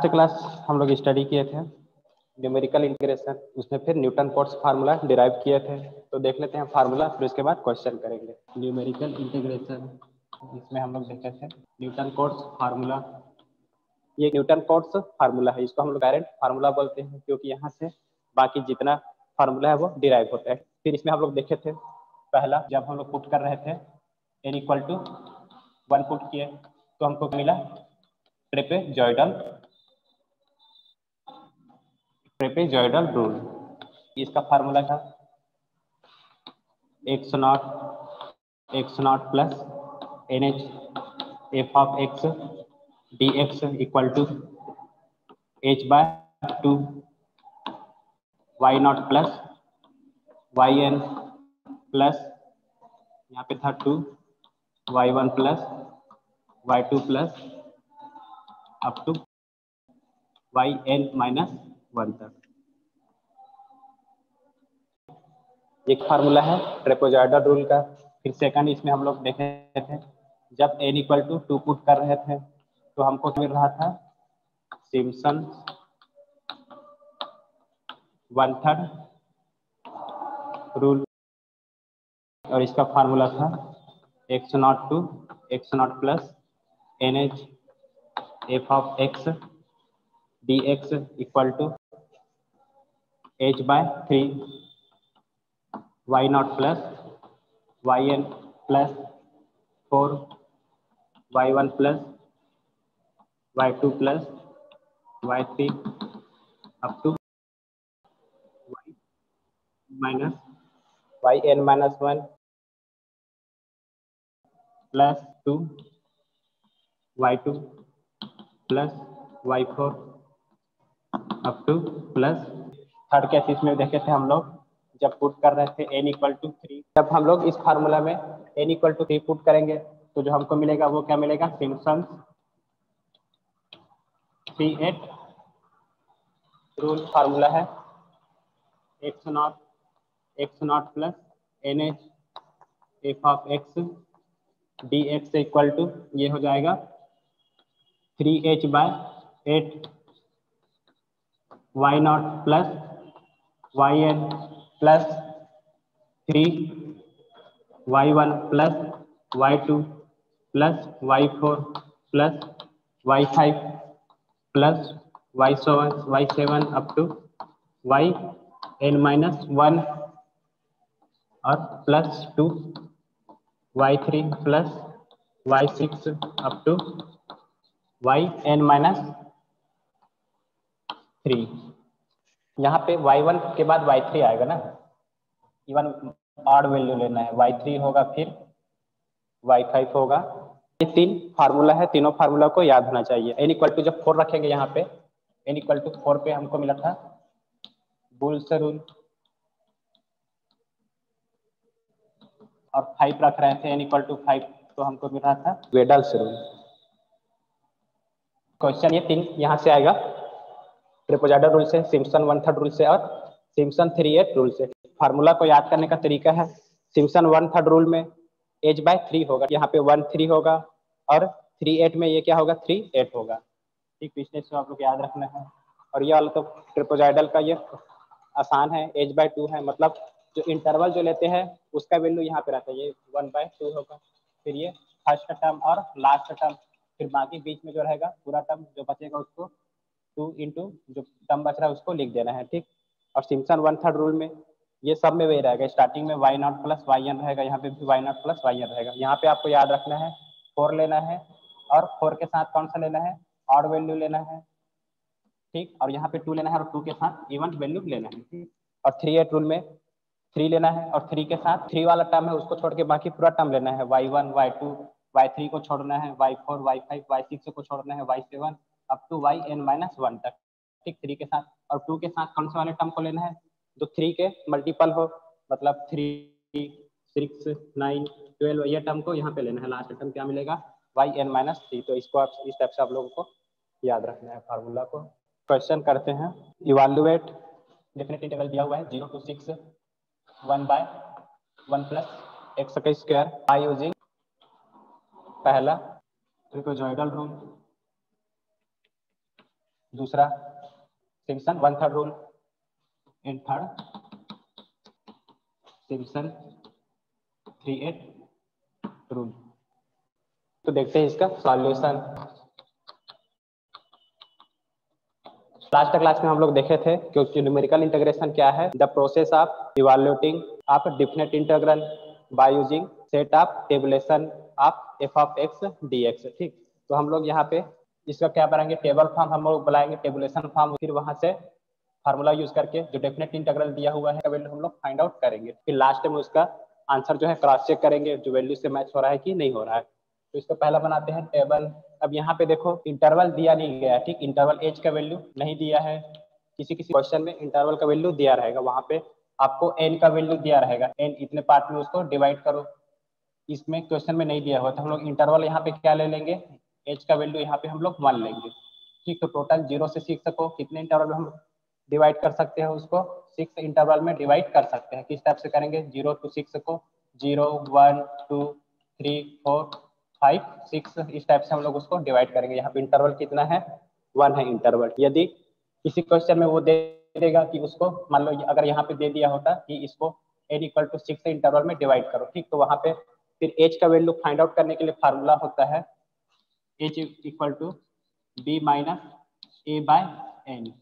Last class हम लोग study किए थे न्यूमेरिकल इंटीग्रेशन, उसमें फिर न्यूटन कोट्स फार्मूला डिराइव किए थे। तो देख लेते हैं फार्मूला, फिर उसके बाद क्वेश्चन करेंगे। न्यूमेरिकल इंटीग्रेशन, इसमें हम लोग देखे थे न्यूटन कोट्स फार्मूला। ये न्यूटन कोट्स फार्मूला है, इसको हम लोग डायरेक्ट फार्मूला बोलते हैं क्योंकि यहाँ से बाकी जितना फार्मूला है वो डिराइव होता है। फिर इसमें हम लोग देखे थे पहला, जब हम लोग पुट कर रहे थे n इक्वल टू 1 पुट किए तो हमको मिला ट्रेपेजॉइडल रूल। इसका फार्मूला था x not plus NH f of x dx equal to h/2 y not plus yn plus यहाँ पे था 2 y1 plus y2 plus up to yn minus 1 तक। एक फार्मूला है ट्रेपेजॉइडल रूल का। फिर सेकंड इसमें हम लोग देखे थे जब n इक्वल टू 2 पुट कर रहे थे तो हमको मिल रहा था सिम्पसन 1/3 रूल, और इसका फार्मूला था x not to x not plus NH f of x dx equal to h/3 y not plus yn plus 4 y1 plus y2 plus y3 up to y minus yn minus 1 plus 2 y2 plus y4 up to plus. Third case इसमें देखे थे हम लोग जब put कर रहे थे n equal to 3। जब हम लोग इस फार्मूला में n इक्वल टू 3 पुट करेंगे तो जो हमको मिलेगा वो क्या मिलेगा, सिम्पसन 3/8 रूल फार्मूला है x not plus NH f of x dx equal to ये हो जाएगा 3h/8 y not plus yn plus 3 y1 plus y2 plus y4 plus y5 plus y7 up to yn minus 1 और plus 2 y3 plus y6 up to yn minus 3। यहाँ पे y1 के बाद y3 आएगा ना, इवन ऑड वैल्यू लेना है, y3 होगा फिर y5 होगा। ये तीन फार्मूला है, तीनों फार्मूला को याद होना चाहिए। n इक्वल टू जब 4 रखेंगे यहाँ पे n इक्वल टू 4 पे हमको मिला था बुल्स रूल, और 5 रख रहे थे n इक्वल टू 5 तो हमको मिल रहा था वेडल्स रूल। क्वेश्चन ये तीन यहाँ से आएगा, ट्रेपेजॉइडल रूल से, सिम्पसन 1/3 रूल से और सिम्पसन 3/8 रूल से। फार्मूला को याद करने का तरीका है, सिम्पसन 1/3 रूल में h/3 होगा, यहाँ पे 1/3 होगा, और 3/8 में ये क्या होगा, 3/8 होगा। ठीक, पिछले से आप लोग याद रखना है। और ये वाला तो ट्रेपेजॉइडल का ये आसान है, h/2 है, मतलब जो इंटरवल जो लेते हैं उसका वैल्यू यहाँ पे रहता है, ये 1/2 होगा। फिर ये फर्स्ट टर्म और लास्ट टर्म, फिर बाकी बीच में जो रहेगा पूरा टर्म जो बचेगा उसको 2 इंटू जो टर्म बच रहा है उसको लिख देना है। ठीक, और सिम्पसन 1/3 रूल में ये सब में वही रहेगा, स्टार्टिंग में y नॉट प्लस yn रहेगा, यहाँ पे भी y नॉट प्लस yn रहेगा। यहाँ पे आपको याद रखना है 4 लेना है, और 4 के साथ कौन सा लेना है, ऑड वैल्यू लेना है। ठीक, और यहाँ पे 2 लेना है और 2 के साथ इवन वैल्यू लेना है। ठीक, और 3/8 रूल में 3 लेना है, और 3 के साथ 3 वाला टर्म है उसको छोड़ के बाकी पूरा टर्म लेना है, y1 y2 y3 को छोड़ना है, y4 y5 y6 को छोड़ना है, y7 up to yn minus 1 तक। ठीक, 3 के साथ, और 2 के साथ कौन से वाले टर्म को लेना है, जो 3 के मल्टीपल हो, मतलब 3 6 9 12 ये टर्म को यहाँ पे लेना है। लास्ट टर्म क्या मिलेगा, yn माइनस 3। तो इसको आप इस टाइप से आप लोगों को याद रखना है फार्मूला को। क्वेश्चन करते हैं, इवैल्यूएट डेफिनेट इंटीग्रल दिया हुआ है 0 to 6 1/1 प्लस x का स्क्वायर बाय यूजिंग पहला ट्रेपेजॉइडल रूल, दूसरा Simpson 1/3 rule, and third Simpson 3/8 rule. तो देखते हैं इसका सॉल्यूशन। लास्ट क्लास में हम लोग देखे थे कि न्यूमेरिकल इंटीग्रेशन क्या है, the process of evaluating of definite integral by using set of tabulation of F of x D x. ठीक, तो हम लोग यहाँ पे इसका क्या बनाएंगे, टेबल फॉर्म हम लोग बुलाएंगे, टेबुलेशन फॉर्म, फिर वहां से फार्मूला यूज करके जो डेफिनेट इंटीग्रल दिया हुआ है वैल्यू हम लोग फाइंड आउट करेंगे। फिर लास्ट में उसका आंसर जो है क्रॉस चेक करेंगे जो वैल्यू से मैच हो रहा है कि नहीं हो रहा है। तो इसको पहला बनाते हैं टेबल। अब यहाँ पे देखो इंटरवल दिया नहीं गया, ठीक, इंटरवल एज का वैल्यू नहीं दिया है। किसी किसी क्वेश्चन में इंटरवल का वैल्यू दिया रहेगा, वहां पे आपको एन का वैल्यू दिया रहेगा, एन इतने पार्ट में उसको डिवाइड करो। इसमें क्वेश्चन में नहीं दिया हुआ तो हम लोग इंटरवल यहाँ पे क्या ले लेंगे, एज का वैल्यू यहाँ पे हम लोग 1 लेंगे। ठीक, तो टोटल 0 से 6 को कितने इंटरवल में हम डिवाइड कर सकते हैं, उसको 6 इंटरवल में डिवाइड कर सकते हैं। किस टाइप से करेंगे, 0 to 6 को 0 1 2 3 4 5 6 इस टाइप से हम लोग उसको डिवाइड करेंगे। यहाँ पे इंटरवल कितना है, 1 है इंटरवल। यदि किसी क्वेश्चन में वो दे देगा कि उसको मान लो अगर यहाँ पे दे दिया होता कि इसको n इक्वल टू 6 इंटरवल में डिवाइड करो, ठीक, तो वहां पे फिर एज का वैल्यू फाइंड आउट करने के लिए फार्मूला होता है H equal to B minus A by N.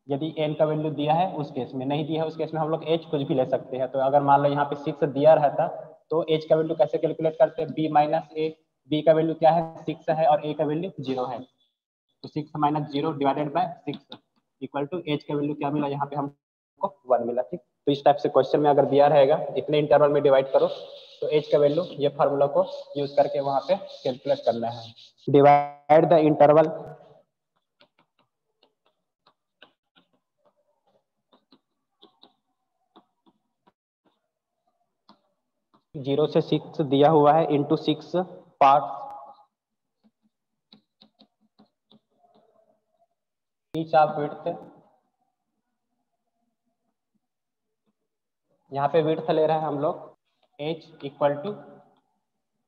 यदि एन का वैल्यू दिया है उस केस में, नहीं दिया है उस केस में हम लोग एच कुछ भी ले सकते हैं। तो अगर मान लो यहाँ पे 6 दिया रहता तो एच का वैल्यू कैसे कैलकुलेट करते हैं, बी माइनस ए, बी का वैल्यू क्या है 6 है और ए का वैल्यू 0 है, तो 6 minus 0 divided by 6 equal to H का वैल्यू क्या मिला, यहाँ पे हमको 1 मिला। ठीक, तो इस टाइप से क्वेश्चन में अगर दिया रहेगा इतने इंटरवल में डिवाइड करो तो एच का वैल्यू ये फार्मूला को यूज करके वहां पे कैलकुलेट करना है। डिवाइड द इंटरवल 0 से 6 दिया हुआ है into 6 part, each of width, यहाँ पे विड्थ ले रहे हैं हम लोग h equal to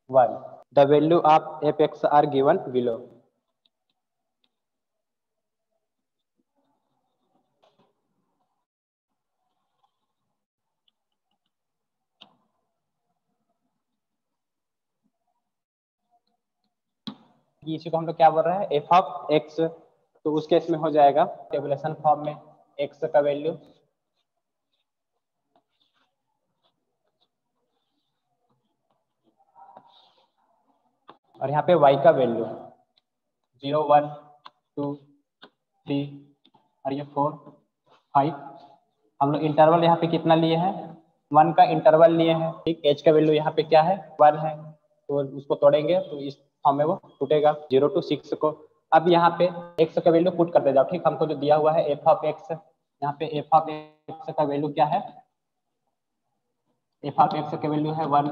1। The value of F X are given below. इसी को हम लोग क्या बोल रहे हैं, एफ ऑफ एक्स। तो उस केस में हो जाएगा टेबुलेशन फॉर्म में एक्स का वैल्यू और यहाँ पे y का वैल्यू 0 1 2 3 और ये 4 5। हम लोग इंटरवल यहाँ पे कितना लिए हैं, 1 का इंटरवल लिए हैं। ठीक, एच का वैल्यू यहाँ पे क्या है 1 है, तो उसको तोड़ेंगे तो इस फॉर्म में वो टूटेगा 0 to 6 को। अब यहाँ पे एक्स का वैल्यू पुट करते जाओ। ठीक, हमको जो दिया हुआ है एफ ऑफ एक्स, यहाँ पे एफ ऑफ एक्स का वैल्यू क्या है, एफ ऑफ एक्स का वैल्यू है 1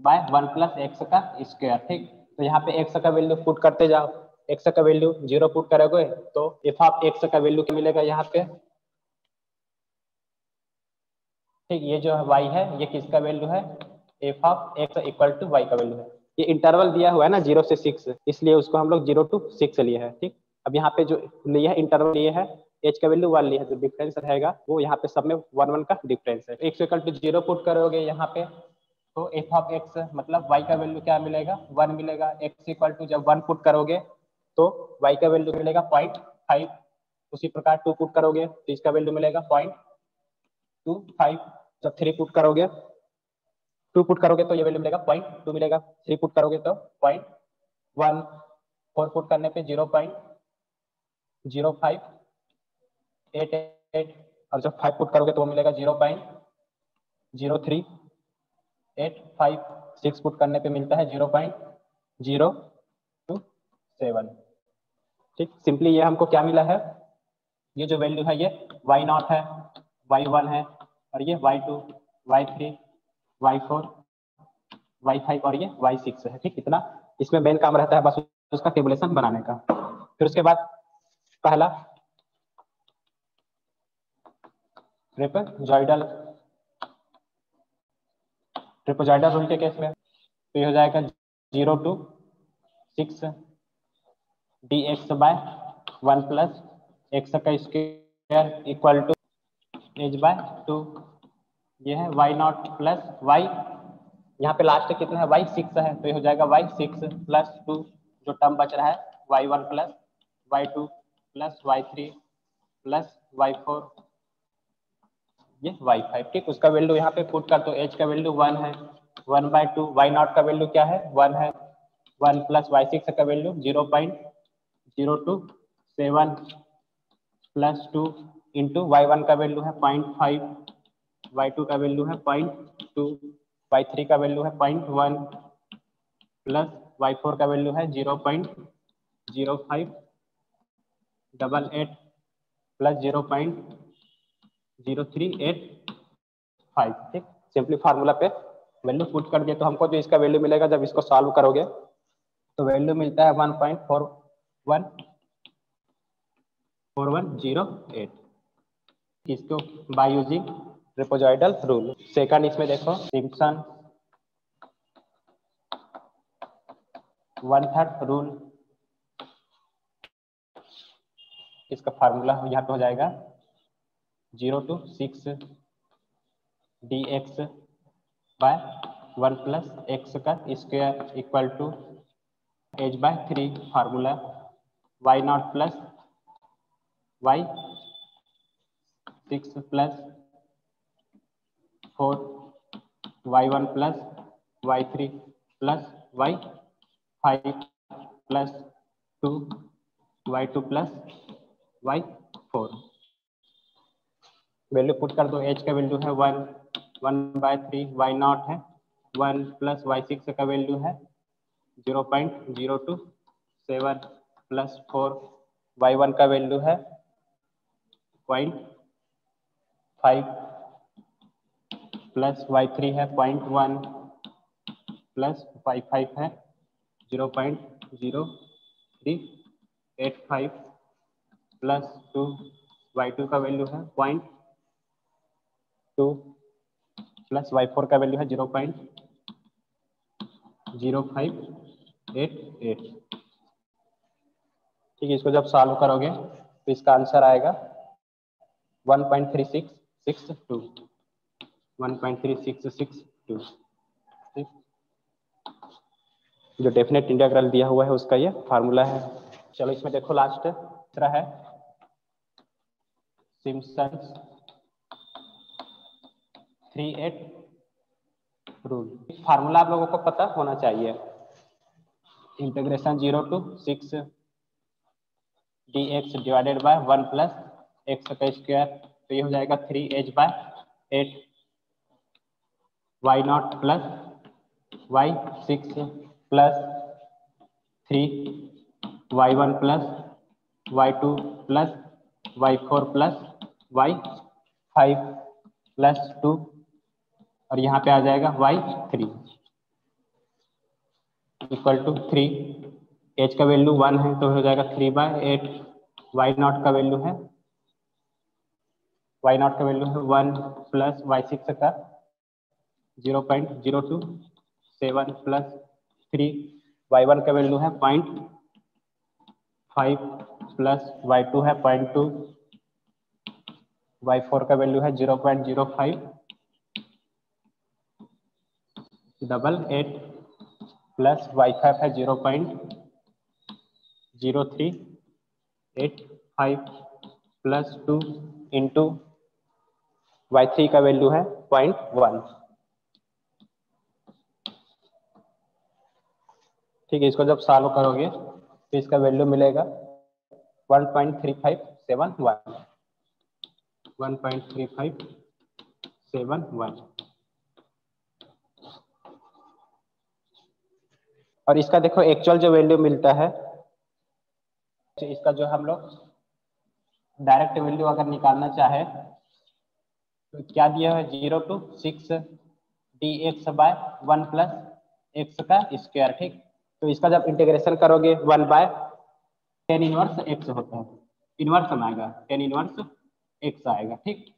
बाय 1 प्लस एक्स का स्क्वायर। ठीक, तो यहाँ पे एक्स का वैल्यू पुट करते जाओ, एक्स का वैल्यू 0 पुट करोगे तो एफ ऑफ एक्स का वैल्यू क्या मिलेगा यहाँ पे। ठीक, ये जो है y है ये किसका वैल्यू है, F of X equal to y का वैल्यू है। ये इंटरवल दिया हुआ है ना 0 से 6, इसलिए उसको हम लोग 0 to 6 लिए है। ठीक, अब यहाँ पे जो लिया है इंटरवल लिए है एच का वैल्यू 1 लिया है, जो डिफरेंस रहेगा वो यहाँ पे सब में 1 1 का डिफरेंस है। एक्स इक्वल टू 0 पुट करोगे यहाँ पे तो एफ ऑफ एक्स मतलब y का वैल्यू क्या मिलेगा 1 मिलेगा। एक्स इक्वल टू जब 1 पुट करोगे तो y का वैल्यू मिलेगा 0.5। उसी प्रकार 2 पुट करोगे तो इसका वैल्यू मिलेगा 0.25। जब 3 पुट करोगे 2 पुट करोगे तो ये वैल्यू मिलेगा 0.2 मिलेगा। 3 पुट करोगे तो 0.1। 4 पुट करने पे 0.0588 और जब 5 पुट करोगे तो वो मिलेगा 0.0385। 6 पुट करने पे मिलता है 0.027। ठीक, सिंपली ये हमको क्या मिला है, ये जो वैल्यू है ये y0 है, y1 है और ये y2 y3 y4 y5 और ये y6 है। ठीक, इतना इसमें मेन काम रहता है बस उसका टेबुलेशन बनाने का। फिर उसके बाद पहला ट्रेपेजॉइडल रूल के केस में तो ये हो जाएगा 0 to 6 dx by 1 plus x का स्क्वायर इक्वल टू h/2। ये है y0 प्लस y, यहाँ पे लास्ट कितना है y6 है, तो ये हो जाएगा y6 प्लस 2, जो टर्म बच रहा है y1 plus y2 plus y3 plus y4, ये y5। ठीक, उसका वैल्यू यहाँ पे पुट कर, तो h का वैल्यू 1 है, 1/2, y0 का वैल्यू क्या है 1 है, 1 प्लस y6 का वैल्यू 0.027 प्लस 2 इंटू y1 का वैल्यू है 0.5, y2 का वैल्यू है 0.2, y3 का वैल्यू है 0.1 प्लस y4 का वैल्यू है 0.0588 प्लस 0.0385। ठीक, सिंपली फार्मूला पे वैल्यू पुट कर दिए, तो हमको जो इसका वैल्यू मिलेगा जब इसको सॉल्व करोगे तो वैल्यू मिलता है 1.4108। इसको by using trapezoidal rule. Second इसमें देखो सिम्पसन 1/3 रूल, इसका फार्मूला यहाँ पे हो जाएगा 0 to 6 dx by 1 plus x का square equal to h/3, formula y0 plus y6 plus 4 y1 plus y3 plus y5 plus 2 y2 plus y4। Value put कर दो, h का वैल्यू है 1/3, y0 है 1 प्लस y6 का वैल्यू है 0.027 plus 4, y1 का value है 0.5 प्लस y3 है 0.1 प्लस y5 है 0.0385 प्लस 2, y2 का वैल्यू है 0.2 प्लस y4 का वैल्यू है 0.0588। ठीक है, इसको जब सॉल्व करोगे तो इसका आंसर आएगा 1.3662, 1.3662। ठीक, जो डेफिनेट इंटीग्रल दिया हुआ है उसका ये फार्मूला है। चलो इसमें देखो लास्ट तीसरा है सिम्पसन 3/8 रूल। फार्मूला आप लोगों को पता होना चाहिए, integration 0 to 6 dx divided by 1 plus x का स्क्वायर, तो ये हो जाएगा 3h/8 y0 plus y6 plus 3 y1 plus y2 plus y4 plus y5 plus 2, और यहाँ पे आ जाएगा y3 इक्वल टू 3, h का वैल्यू 1 है तो हो जाएगा 3/8, y0 का वैल्यू है 1 प्लस y6 का 0.027 प्लस 3, y1 का वैल्यू है 0.5 प्लस y2 है 0.2, y4 का वैल्यू है 0.0588 प्लस y5 है 0.0385 प्लस 2 इंटू y3 का वैल्यू है 0.1। ठीक है, इसको जब सॉल्व करोगे तो इसका वैल्यू मिलेगा 1.3571, 1.3571। और इसका देखो एक्चुअल जो वैल्यू मिलता है, तो इसका जो हम लोग डायरेक्ट वैल्यू अगर निकालना चाहे तो क्या दिया है 0 to 6 dx by 1 plus x का स्क्वायर। ठीक, तो इसका जब इंटीग्रेशन करोगे 1/tan इनवर्स x होता है, इनवर्स में आएगा tan इनवर्स x आएगा। ठीक,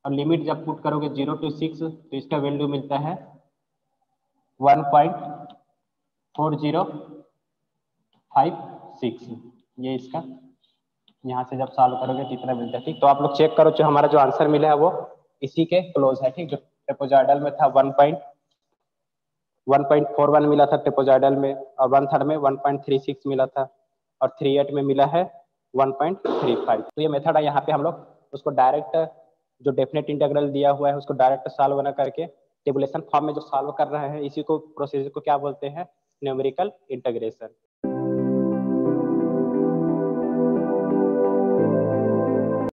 और लिमिट जब पुट करोगे 0 to 6 तो इसका वैल्यू मिलता है 1.4056, ये इसका यहाँ से जब सॉल्व करोगे तो इतना मिलता है। ठीक, तो आप लोग चेक करो, जो हमारा जो आंसर मिला है वो इसी के क्लोज है। ठीक, जो ट्रेपेजॉइडल में था 1.41 मिला था ट्रेपेजॉइडल में, और 1/3 में 1.36 मिला था, और 3/8 में मिला है 1.35। तो ये मेथड है, यहाँ पे हम लोग उसको डायरेक्ट जो डेफिनेट इंटीग्रल दिया हुआ है उसको डायरेक्ट सॉल्व बना करके टेबुलेशन फॉर्म में जो सॉल्व कर रहे हैं, इसी को प्रोसीजर को क्या बोलते हैं, न्यूमेरिकल इंटीग्रेशन।